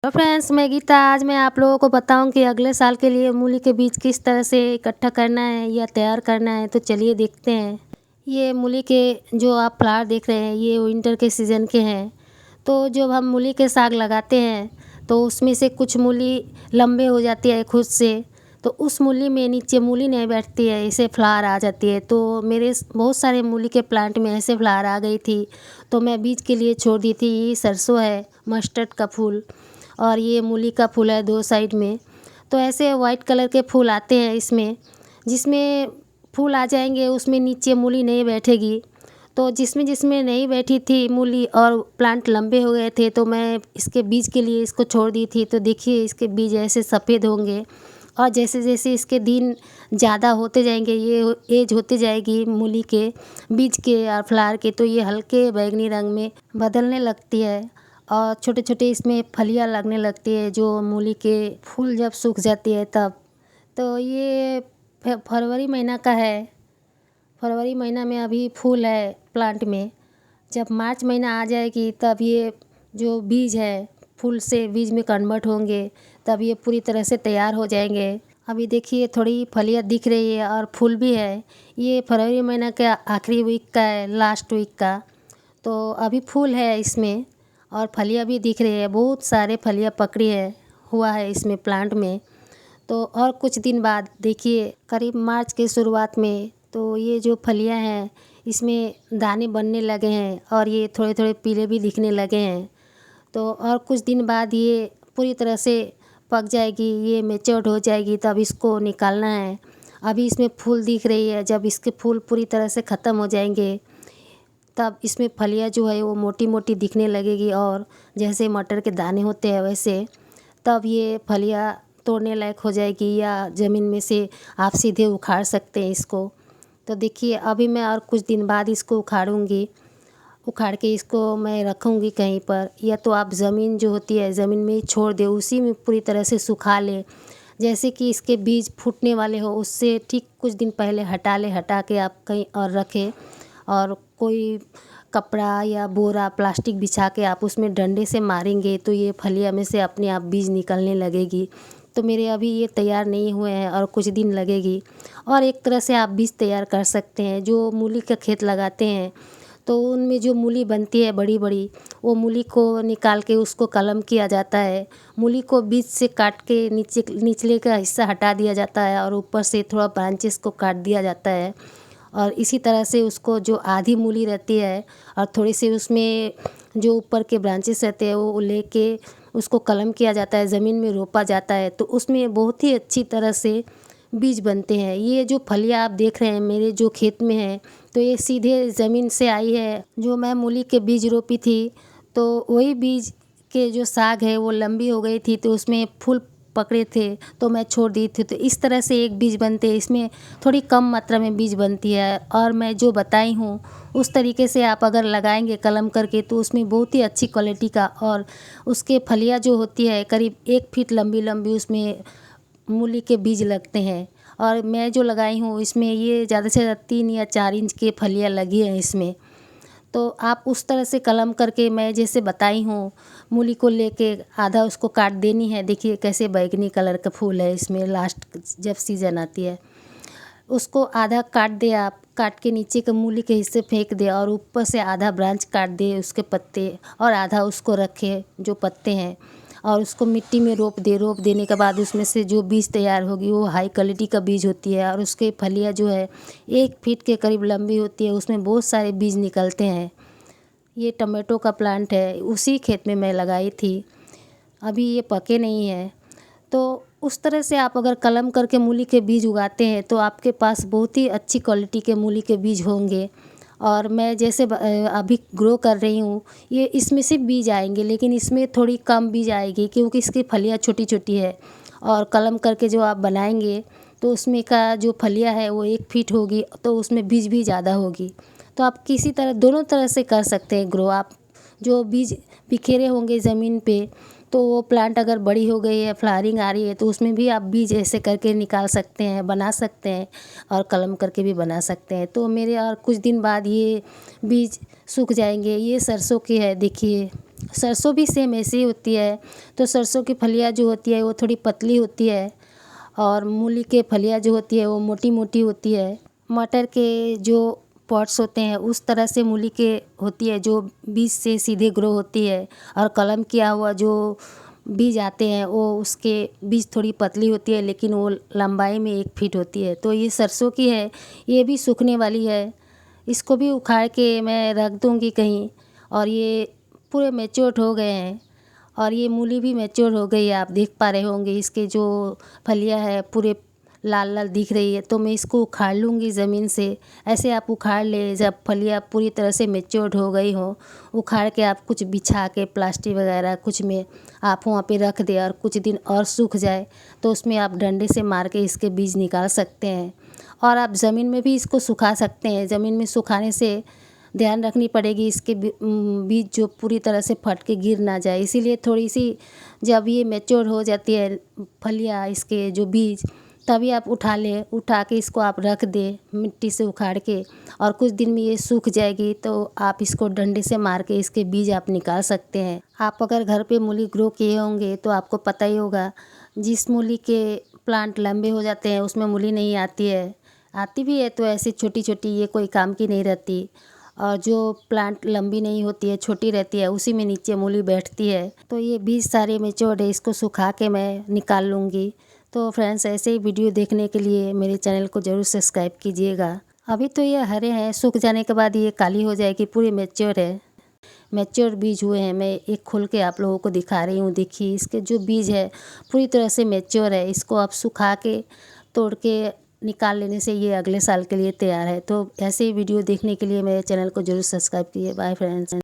तो फ्रेंड्स, मैं गीता आज मैं आप लोगों को बताऊं कि अगले साल के लिए मूली के बीज किस तरह से इकट्ठा करना है या तैयार करना है। तो चलिए देखते हैं। ये मूली के जो आप फ्लावर देख रहे हैं ये विंटर के सीज़न के हैं। तो जब हम मूली के साग लगाते हैं तो उसमें से कुछ मूली लंबे हो जाती है खुद से। तो उस मूली में नीचे मूली नहीं बैठती है, इसे फ्लावर आ जाती है। तो मेरे बहुत सारे मूली के प्लांट में ऐसे फ्लावर आ गई थी, तो मैं बीज के लिए छोड़ दी थी। ये सरसों है, मस्टर्ड का फूल, और ये मूली का फूल है दो साइड में। तो ऐसे वाइट कलर के फूल आते हैं इसमें, जिसमें फूल आ जाएंगे उसमें नीचे मूली नहीं बैठेगी। तो जिसमें जिसमें नहीं बैठी थी मूली और प्लांट लंबे हो गए थे, तो मैं इसके बीज के लिए इसको छोड़ दी थी। तो देखिए इसके बीज ऐसे सफ़ेद होंगे, और जैसे जैसे इसके दिन ज़्यादा होते जाएंगे, ये एज होते जाएगी मूली के बीज के और फ्लावर के, तो ये हल्के बैंगनी रंग में बदलने लगती है और छोटे छोटे इसमें फलियाँ लगने लगती है जो मूली के फूल जब सूख जाती है तब। तो ये फरवरी महीना का है। फरवरी महीना में अभी फूल है प्लांट में। जब मार्च महीना आ जाएगी तब ये जो बीज है फूल से बीज में कन्वर्ट होंगे, तब ये पूरी तरह से तैयार हो जाएंगे। अभी देखिए थोड़ी फलियाँ दिख रही है और फूल भी है। ये फरवरी महीना का आखिरी वीक का है, लास्ट वीक का। तो अभी फूल है इसमें और फलियाँ भी दिख रही है, बहुत सारे फलियाँ पकड़ी है हुआ है इसमें प्लांट में। तो और कुछ दिन बाद देखिए करीब मार्च के शुरुआत में तो ये जो फलियाँ हैं इसमें दाने बनने लगे हैं और ये थोड़े थोड़े पीले भी दिखने लगे हैं। तो और कुछ दिन बाद ये पूरी तरह से पक जाएगी, ये मैच्योर्ड हो जाएगी, तब इसको निकालना है। अभी इसमें फूल दिख रही है, जब इसके फूल पूरी तरह से ख़त्म हो जाएंगे तब इसमें फलियाँ जो है वो मोटी मोटी दिखने लगेगी, और जैसे मटर के दाने होते हैं वैसे। तब ये फलियाँ तोड़ने लायक हो जाएगी या ज़मीन में से आप सीधे उखाड़ सकते हैं इसको। तो देखिए अभी मैं और कुछ दिन बाद इसको उखाड़ूंगी। उखाड़ के इसको मैं रखूँगी कहीं पर, या तो आप ज़मीन जो होती है ज़मीन में ही छोड़ दें, उसी में पूरी तरह से सुखा लें। जैसे कि इसके बीज फूटने वाले हो उससे ठीक कुछ दिन पहले हटा लें, हटा के आप कहीं और रखें, और कोई कपड़ा या बोरा प्लास्टिक बिछा के आप उसमें डंडे से मारेंगे तो ये फलियाँ में से अपने आप बीज निकलने लगेगी। तो मेरे अभी ये तैयार नहीं हुए हैं और कुछ दिन लगेगी। और एक तरह से आप बीज तैयार कर सकते हैं। जो मूली का खेत लगाते हैं तो उनमें जो मूली बनती है बड़ी बड़ी, वो मूली को निकाल के उसको कलम किया जाता है। मूली को बीच से काट के निचले का हिस्सा हटा दिया जाता है और ऊपर से थोड़ा ब्रांचेस को काट दिया जाता है। और इसी तरह से उसको जो आधी मूली रहती है और थोड़ी सी उसमें जो ऊपर के ब्रांचेस रहते हैं वो लेके उसको कलम किया जाता है, ज़मीन में रोपा जाता है, तो उसमें बहुत ही अच्छी तरह से बीज बनते हैं। ये जो फलियाँ आप देख रहे हैं मेरे जो खेत में है, तो ये सीधे ज़मीन से आई है। जो मैं मूली के बीज रोपी थी तो वही बीज के जो साग है वो लंबी हो गई थी, तो उसमें फूल पकड़े थे तो मैं छोड़ दी थी। तो इस तरह से एक बीज बनते हैं, इसमें थोड़ी कम मात्रा में बीज बनती है। और मैं जो बताई हूँ उस तरीके से आप अगर लगाएंगे कलम करके तो उसमें बहुत ही अच्छी क्वालिटी का, और उसके फलियाँ जो होती है करीब 1 फीट लंबी लंबी उसमें मूली के बीज लगते हैं। और मैं जो लगाई हूँ इसमें ये ज़्यादा से ज़्यादा 3 या 4 इंच के फलियाँ लगी हैं इसमें। तो आप उस तरह से कलम करके मैं जैसे बताई हूँ, मूली को लेके आधा उसको काट देनी है। देखिए कैसे बैंगनी कलर का फूल है इसमें, लास्ट जब सीज़न आती है उसको आधा काट दे आप, काट के नीचे के मूली के हिस्से फेंक दे और ऊपर से आधा ब्रांच काट दे उसके पत्ते, और आधा उसको रखे जो पत्ते हैं, और उसको मिट्टी में रोप दे। रोप देने के बाद उसमें से जो बीज तैयार होगी वो हाई क्वालिटी का बीज होती है, और उसके फलियाँ जो है 1 फीट के करीब लंबी होती है, उसमें बहुत सारे बीज निकलते हैं। ये टमाटो का प्लांट है, उसी खेत में मैं लगाई थी, अभी ये पके नहीं हैं। तो उस तरह से आप अगर कलम करके मूली के बीज उगाते हैं तो आपके पास बहुत ही अच्छी क्वालिटी के मूली के बीज होंगे। और मैं जैसे अभी ग्रो कर रही हूँ, ये इसमें से बीज आएंगे, लेकिन इसमें थोड़ी कम बीज आएगी क्योंकि इसकी फलियाँ छोटी छोटी है। और कलम करके जो आप बनाएंगे तो उसमें का जो फलियाँ है वो 1 फीट होगी, तो उसमें बीज भी ज़्यादा होगी। तो आप किसी तरह दोनों तरह से कर सकते हैं ग्रो। आप जो बीज बिखेरे होंगे ज़मीन पे, तो वो प्लांट अगर बड़ी हो गई है, फ्लावरिंग आ रही है, तो उसमें भी आप बीज ऐसे करके निकाल सकते हैं, बना सकते हैं और कलम करके भी बना सकते हैं। तो मेरे और कुछ दिन बाद ये बीज सूख जाएंगे। ये सरसों की है, देखिए सरसों भी सेम ऐसे ही होती है। तो सरसों की फलियाँ जो होती है वो थोड़ी पतली होती है और मूली के फलियाँ जो होती है वो मोटी मोटी होती है। मटर के जो पॉट्स होते हैं उस तरह से मूली के होती है, जो बीज से सीधे ग्रो होती है। और कलम किया हुआ जो बीज आते हैं वो उसके बीज थोड़ी पतली होती है, लेकिन वो लंबाई में 1 फीट होती है। तो ये सरसों की है, ये भी सूखने वाली है। इसको भी उखाड़ के मैं रख दूँगी कहीं। और ये पूरे मैच्योर हो गए हैं और ये मूली भी मैच्योर हो गई है। आप देख पा रहे होंगे इसके जो फलियाँ है पूरे लाल लाल दिख रही है। तो मैं इसको उखाड़ लूँगी ज़मीन से। ऐसे आप उखाड़ ले, जब फलियाँ पूरी तरह से मैच्योर हो गई हो, उखाड़ के आप कुछ बिछा के प्लास्टिक वगैरह कुछ में आप वहाँ पे रख दें और कुछ दिन और सूख जाए तो उसमें आप डंडे से मार के इसके बीज निकाल सकते हैं। और आप ज़मीन में भी इसको सुखा सकते हैं। ज़मीन में सुखाने से ध्यान रखनी पड़ेगी इसके बीज जो पूरी तरह से फट के गिर ना जाए। इसीलिए थोड़ी सी जब ये मैच्योर हो जाती है फलियाँ, इसके जो बीज, तभी आप उठा लें। उठा के इसको आप रख दें मिट्टी से उखाड़ के, और कुछ दिन में ये सूख जाएगी तो आप इसको डंडे से मार के इसके बीज आप निकाल सकते हैं। आप अगर घर पे मूली ग्रो किए होंगे तो आपको पता ही होगा, जिस मूली के प्लांट लंबे हो जाते हैं उसमें मूली नहीं आती है, आती भी है तो ऐसी छोटी छोटी, ये कोई काम की नहीं रहती। और जो प्लांट लंबी नहीं होती है, छोटी रहती है, उसी में नीचे मूली बैठती है। तो ये बीज सारे मैच्योर है, इसको सुखा के मैं निकाल लूँगी। तो फ्रेंड्स, ऐसे ही वीडियो देखने के लिए मेरे चैनल को ज़रूर सब्सक्राइब कीजिएगा। अभी तो ये हरे हैं, सूख जाने के बाद ये काली हो जाएगी, पूरी मैच्योर है। मैच्योर बीज हुए हैं। मैं एक खोल के आप लोगों को दिखा रही हूँ। देखिए इसके जो बीज है पूरी तरह से मैच्योर है। इसको आप सुखा के तोड़ के निकाल लेने से ये अगले साल के लिए तैयार है। तो ऐसे ही वीडियो देखने के लिए मेरे चैनल को ज़रूर सब्सक्राइब कीजिए। Bye friends.